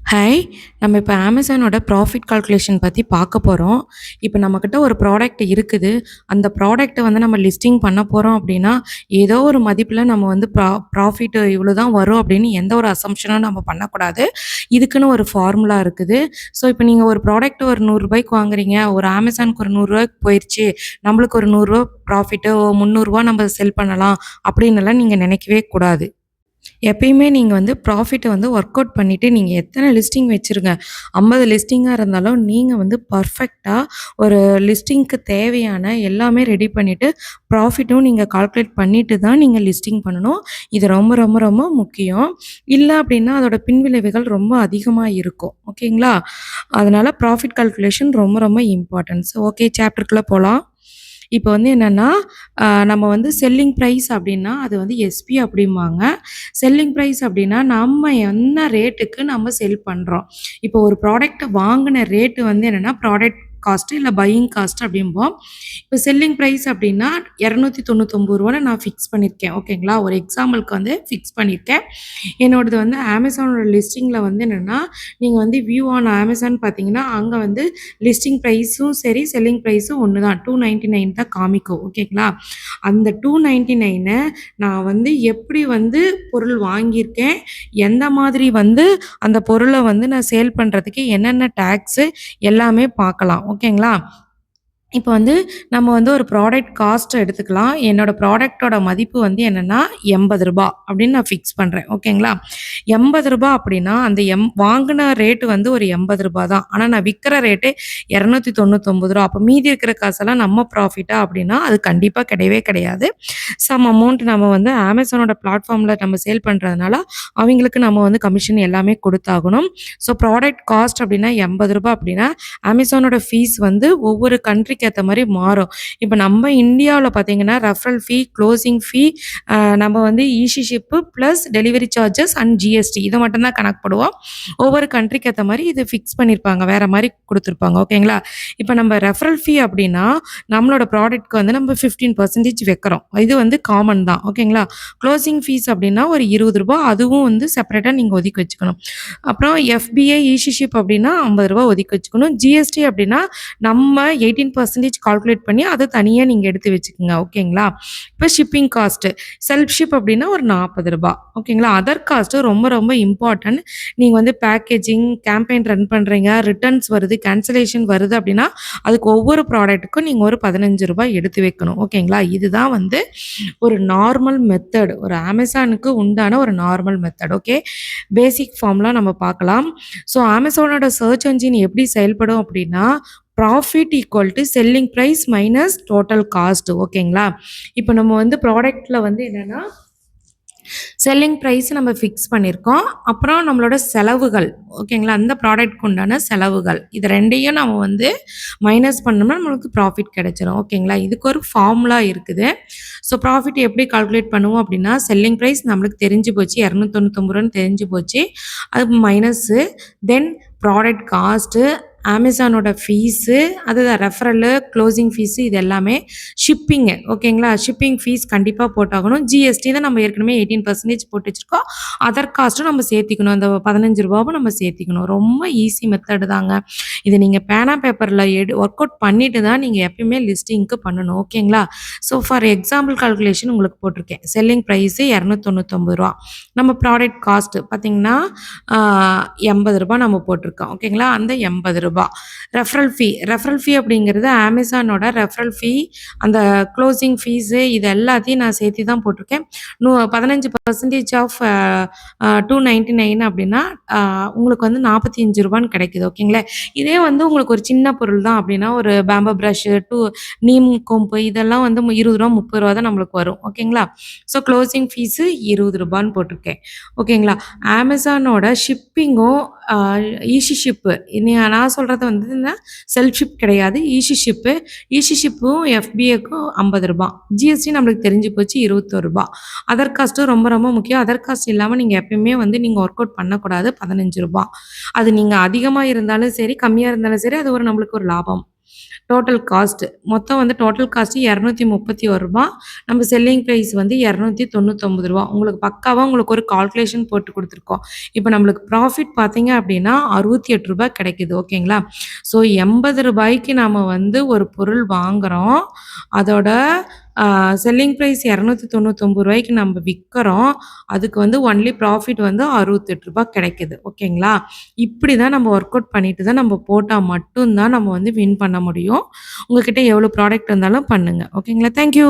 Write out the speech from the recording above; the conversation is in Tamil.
ஹாய்! நம்ம இப்ப Amazonோட ப்ராஃபிட் கால்குலேஷன் பத்தி பார்க்க போறோம். இப்ப நம்மகிட்ட ஒரு ப்ராடக்ட் இருக்குது. அந்த ப்ராடக்ட்ட வந்து நம்ம லிஸ்டிங் பண்ண போறோம் அப்டின்னா, ஏதோ ஒரு மதிப்புல நம்ம வந்து ப்ராஃபிட் இவ்ளோ தான் வரும் அப்டின்னு எந்த ஒரு அசம்ப்ஷனும் நம்ம பண்ணக்கூடாது. இதுக்குன்னு ஒரு ஃபார்முலா இருக்குது. ஸோ, இப்ப நீங்க ஒரு ப்ராடக்ட் ஒரு ரூ. 100க்கு வாங்குறீங்க. ஒரு Amazonக்கு ஒரு ரூ. 100க்கு போயிருச்சு. நம்மளுக்கு ஒரு ரூ. 100 ப்ராஃபிட்டு, ரூ. 300 நம்ம செல் பண்ணலாம் அப்டின்னுலாம் நீங்க நெனைக்கவே கூடாது. எப்பயுமே நீங்க வந்து ப்ராஃபிட்ட வந்து ஒர்க் அவுட் பண்ணிட்டு, நீங்க எத்தன லிஸ்டிங் வச்சுருங்க. 50 லிஸ்டிங்கா இருந்தாலும், நீங்க வந்து பர்ஃபெக்ட்டா ஒரு லிஸ்டிங்க்கு தேவையான எல்லாமே ரெடி பண்ணிட்டு, ப்ராஃபிட்டும் நீங்க கால்குலேட் பண்ணிட்டு தான் நீங்க லிஸ்டிங் பண்ணணும். இது ரொம்ப ரொம்ப ரொம்ப முக்கியம். இல்ல அப்டின்னா, அதோட பின்விளைவுகள் ரொம்ப அதிகமா இருக்கும். ஓகேங்களா? அதனால ப்ராஃபிட் கால்குலேஷன் ரொம்ப ரொம்ப இம்பார்ட்டன்ட். ஓகே, சாப்டருக்குள்ள போலாம். இப்ப வந்து என்னன்னா, நம்ம வந்து செல்லிங் பிரைஸ் அப்டின்னா, அது வந்து எஸ்பி அப்டிம்பாங்க. செல்லிங் பிரைஸ் அப்டின்னா, நம்ம என்ன ரேட்டுக்கு நம்ம செல் பண்றோம். இப்போ ஒரு ப்ராடக்ட்ட வாங்குன ரேட் வந்து என்னன்னா, ப்ராடக்ட் காஸ்ட் இல்ல பையிங் காஸ்ட் அப்டிம்போம். இப்போ செல்லிங் பிரைஸ் அப்டின்னா ரூ. 299 நான் ஃபிக்ஸ் பண்ணியிருக்கேன். ஓகேங்களா? ஒரு எக்ஸாம்பிள்க்கு வந்து ஃபிக்ஸ் பண்ணியிருக்கேன். என்னோடது வந்து Amazonோட லிஸ்டிங்ல வந்து என்னன்னா, நீங்க வந்து வியூ ஆன் Amazon பார்த்தீங்கன்னா, அங்க வந்து லிஸ்டிங் பிரைஸும் சரி, செல்லிங் பிரைஸும் ஒண்ணு தான். 299 தான் காமிக்கும். ஓகேங்களா? அந்த 299 நான் வந்து எப்படி வந்து பொருள் வாங்கியிருக்கேன், எந்த மாதிரி வந்து அந்த பொருள வந்து நான் சேல் பண்றதுக்கு என்னென்ன டாக்ஸு எல்லாமே பார்க்கலாம். ஓகேங்களா? இப்ப வந்து நம்ம வந்து ஒரு ப்ராடக்ட் காஸ்ட் எடுத்துக்கலாம். என்னோட ப்ராடக்ட்டோட மதிப்பு வந்து என்னன்னா ரூ. 80 அப்படின்னு நான் ஃபிக்ஸ் பண்றேன். ஓகேங்களா? ரூ. 80 அப்படின்னா, அந்த வாங்குன ரேட் வந்து ஒரு ரூ. 80 தான். ஆனா நான் விக்கிற ரேட்டு ரூ. 299. அப்ப மீதி இருக்கிற காசெல்லாம் நம்ம ப்ராஃபிட்டா அப்படின்னா, அது கண்டிப்பா கிடையவே கிடையாது. சம் அமௌண்ட் நம்ம வந்து Amazonோட பிளாட்ஃபார்ம்ல நம்ம சேல் பண்றதுனால, அவைங்களுக்கு நம்ம வந்து கமிஷன் எல்லாமே குடுத்தாகணும். ஸோ ப்ராடக்ட் காஸ்ட் அப்படின்னா ரூ. 80 அப்படின்னா, Amazonோட ஃபீஸ் வந்து ஒவ்வொரு கண்ட்ரிக்கு ஏத்த மாரி மாறும். இப்ப நம்ம இந்தியாவுல பார்த்தீங்கன்னா, ரெஃபரல் ஃபீ, குளோசிங் ஃபீ, நம்ம வந்து easy ship plus delivery charges and GST இத மட்டும் தான் கணக்கு போடுவோம். ஒவ்வொரு கண்ட்ரிக்கு ஏத்த மாரி இது ஃபிக்ஸ் பண்ணியிருப்பாங்க. வேற மாரி குடுத்துருப்பாங்க. ஓகேங்களா? இப்ப நம்ம ரெஃபரல் ஃபீ அப்படின்னா, நம்மளோட ப்ராடக்ட்க்கு வந்து நம்ம 15% வைக்கிறோம். இது வந்து காமன் தான். ஓகேங்களா? குளோசிங் ஃபீஸ் அப்படின்னா ஒரு ரூ. 20 அதுவும் வந்து செப்பரேட்டா நீங்க ஒதுக்கி வச்சுக்கணும். அப்புறம் எஃபிஐ, ஈஸி ஷிப் அப்படின்னா ரூ. 50 ஒதுக்கி வச்சுக்கணும். ஜிஎஸ்டி அப்படின்னா நம்ம 18% கால்குலேட் பண்ணி அத தனியா நீங்க எடுத்து வச்சுக்கங்க. ஓகேங்களா? இப்ப ஷிப்பிங் காஸ்ட், செல்ஃப் ஷிப் அப்படின்னா ஒரு ரூ. 40. ஓகேங்களா? அதர் காஸ்ட் ரொம்ப ரொம்ப இம்பார்ட்டன்ட். நீங்க வந்து பேக்கேஜிங், கேம்பெயின் ரன் பண்றீங்க, ரிட்டர்ன்ஸ் வருது, கேன்சலேஷன் வருது அப்படின்னா, அதுக்கு ஒவ்வொரு ப்ராடக்ட்டுக்கும் நீங்க ஒரு ரூ. 15 எடுத்து வைக்கணும். ஓகேங்களா? இதுதான் வந்து ஒரு நார்மல் மெத்தட். ஒரு Amazonக்கு உண்டான ஒரு நார்மல் மெத்தட். ஓகே. பேசிக் ஃபார்ம்லாம் நம்ம பார்க்கலாம். ஸோ Amazonோட சர்ச் என்ஜின் எப்படி செயல்படும் அப்படின்னா, profit equal to selling price minus total cost. ஓகேங்களா? இப்போ நம்ம வந்து ப்ராடக்ட்ல வந்து என்னன்னா, செல்லிங் பிரைஸ் நம்ம ஃபிக்ஸ் பண்ணியிருக்கோம். அப்புறம் நம்மளோட செலவுகள். ஓகேங்களா? அந்த ப்ராடக்ட்க்கு உண்டான செலவுகள். இது 2யும் நம்ம வந்து மைனஸ் பண்ணோம்னா நம்மளுக்கு ப்ராஃபிட் கிடைச்சிரும். ஓகேங்களா? இதுக்கு ஒரு ஃபார்முலா இருக்குது. ஸோ ப்ராஃபிட் எப்படி கால்குலேட் பண்ணுவோம் அப்படின்னா, செல்லிங் பிரைஸ் நம்மளுக்கு தெரிஞ்சு போச்சு. ரூ. 299 தெரிஞ்சு போச்சு. அது மைனஸு, தென் ப்ராடக்ட் காஸ்ட்டு, Amazonோட ஃபீஸு, அதுதான் ரெஃபரலு, க்ளோசிங் ஃபீஸு இது எல்லாமே. ஷிப்பிங்கு. ஓகேங்களா? ஷிப்பிங் ஃபீஸ் கண்டிப்பா போட்டாகணும். ஜிஎஸ்டி தான் நம்ம ஏற்கனவே 18% போட்டு வச்சிருக்கோம். அதர் காஸ்ட்டும் நம்ம சேர்த்திக்கணும். அந்த ரூ. 15வும் நம்ம சேர்த்திக்கணும். ரொம்ப ஈஸி மெத்தடு தாங்க. இது நீங்க பேனா, பேப்பர்ல ஒர்க் அவுட் பண்ணிட்டு தான் நீங்க எப்பயுமே லிஸ்டிங்க்கு பண்ணணும். ஓகேங்களா? ஸோ ஃபார் எக்ஸாம்பிள் கால்குலேஷன் உங்களுக்கு போட்டிருக்கேன். செல்லிங் பிரைஸு ரூ. 299. நம்ம ப்ராடக்ட் காஸ்ட் பார்த்தீங்கன்னா, ரூ. 80 நம்ம போட்டிருக்கோம். ஓகேங்களா? அந்த ரூ. 80. ரெஃபரல் ஃபீ அப்படிங்கிறது Amazonோட ரெஃபரல் ஃபீ, அந்த க்ளோசிங் ஃபீஸு இது எல்லாத்தையும் நான் சேர்த்து தான் போட்டிருக்கேன். 15% ஆஃப் 299 அப்படின்னா, உங்களுக்கு வந்து ரூ. 45 கிடைக்குது. ஓகேங்களா? இதே வந்து உங்களுக்கு ஒரு சின்ன பொருள் தான் அப்படின்னா, ஒரு பேம்போ பிரஷ்ஷு, நீம் கோம்பு இதெல்லாம் வந்து ரூ. 20 ரூ. 30 தான் நம்மளுக்கு வரும். ஓகேங்களா? ஸோ க்ளோசிங் ஃபீஸு ரூ. 20 போட்டிருக்கேன். ஓகேங்களா? Amazonோட ஷிப்பிங்கும் ஈஸி ஷிப்பு நான் சொல்றது வந்து செல்ஃப் ஷிப் கிடையாது. Easy ship. ஈஸி ஷிப்பும் எஃபிஐக்கும் ரூ. 50. ஜிஎஸ்டி நம்மளுக்கு தெரிஞ்சு போச்சு ரூ. 21. அதர் காஸ்ட்டும் ரொம்ப ரொம்ப முக்கியம். அதர் காஸ்ட் இல்லாம நீங்க எப்பயுமே வந்து நீங்க ஒர்க் அவுட் பண்ணக்கூடாது. ரூ. 15. அது நீங்க அதிகமா இருந்தாலும் சரி, கம்மியா இருந்தாலும் சரி, அது ஒரு நம்மளுக்கு ஒரு லாபம். டோட்டல் காஸ்ட் மொத்தம் வந்து டோட்டல் காஸ்ட் ரூ. 231. நம்ம செல்லிங் பிரைஸ் வந்து ரூ. 299. உங்களுக்கு பக்காவா உங்களுக்கு ஒரு கால்குலேஷன் போட்டு குடுத்துருக்கோம். இப்ப நம்மளுக்கு ப்ராஃபிட் பார்த்தீங்க அப்படின்னா ரூ. 68 கிடைக்குது. ஓகேங்களா? ஸோ ரூ. 80க்கு நாம வந்து ஒரு பொருள் வாங்குறோம். அதோட செல்லிங் பிரைஸ் ரூ. 299க்கு நம்ம விக்கிறோம். அதுக்கு வந்து ஒன்லி ப்ராஃபிட் வந்து ரூ. 68 கிடைக்குது. ஓகேங்களா? இப்படி தான் நம்ம ஒர்க் அவுட் பண்ணிட்டு தான் நம்ம போட்டா மட்டும் தான் நம்ம வந்து வின் பண்ண முடியும். உங்ககிட்ட எவ்வளோ ப்ராடக்ட் இருந்தாலும் பண்ணுங்க. ஓகேங்களா? Thank you.